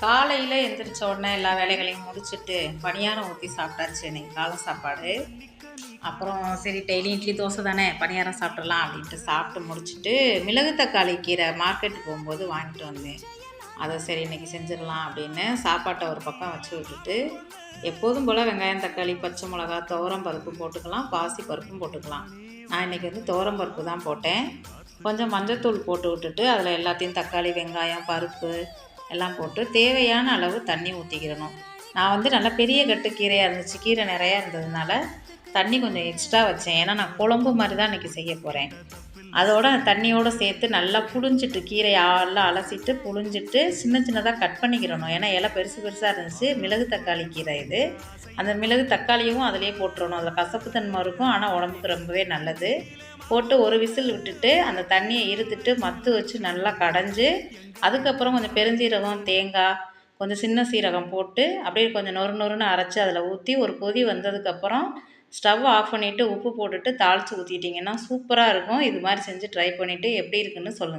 காலையில் எந்திரிச்ச உடனே எல்லா வேலைகளையும் முடிச்சுட்டு பணியாரம் ஊற்றி சாப்பிட்டாச்சு இன்னைக்கு காலை சாப்பாடு. அப்புறம் சரி டெய்லி இட்லி தோசை தானே பணியாரம் சாப்பிட்றலாம் அப்படின்ட்டு சாப்பிட்டு முடிச்சுட்டு மிளகு தக்காளி கீரை மார்க்கெட்டுக்கு போகும்போது வாங்கிட்டு வந்தேன். அதை சரி இன்றைக்கி செஞ்சிடலாம் அப்படின்னு சாப்பாட்டை ஒரு பக்கம் வச்சு விட்டுட்டு எப்போதும் போல் வெங்காயம் தக்காளி பச்சை மிளகா துவரம் பருப்பு போட்டுக்கலாம், பாசி பருப்பும் போட்டுக்கலாம். நான் இன்றைக்கி துவரம் பருப்பு தான் போட்டேன். கொஞ்சம் மஞ்சத்தூள் போட்டு விட்டுட்டு அதில் எல்லாத்தையும் தக்காளி வெங்காயம் பருப்பு எல்லாம் போட்டு தேவையான அளவு தண்ணி ஊற்றிக்கிடணும். நான் நல்லா பெரிய கட்டு கீரையாக இருந்துச்சு, கீரை நிறையா இருந்ததுனால தண்ணி கொஞ்சம் எக்ஸ்ட்ரா வச்சேன். ஏன்னா நான் குழம்பு மாதிரி தான் இன்றைக்கி செய்ய போகிறேன். அதோட தண்ணியோடு சேர்த்து நல்லா புழிஞ்சிட்டு கீரையெல்லாம் அலசிட்டு புழிஞ்சிட்டு சின்ன சின்னதாக கட் பண்ணிக்கிடணும். ஏன்னா இலை பெருசு பெருசாக இருந்துச்சு. மிளகு தக்காளி கீரை இது. அந்த மிளகு தக்காளியும் அதிலே போட்டுறணும். அதில் கசப்பு தன்மை இருக்கும், ஆனால் உடம்புக்கு ரொம்பவே நல்லது. போட்டு ஒரு விசில் விட்டுட்டு அந்த தண்ணியை இருத்துட்டு மத்து வச்சு நல்லா கடைஞ்சி அதுக்கப்புறம் கொஞ்சம் பெருஞ்சீரகம் தேங்காய் கொஞ்சம் சின்ன சீரகம் போட்டு அப்படியே கொஞ்சம் நொறு நொறுன்னு அரைச்சி அதில் ஊற்றி ஒரு கொதி வந்ததுக்கப்புறம் ஸ்டவ் ஆஃப் பண்ணிவிட்டு உப்பு போட்டுட்டு தாளித்து ஊற்றிட்டிங்கன்னா சூப்பராக இருக்கும். இது மாதிரி செஞ்சு ட்ரை பண்ணிவிட்டு எப்படி இருக்குன்னு சொல்லுங்கள்.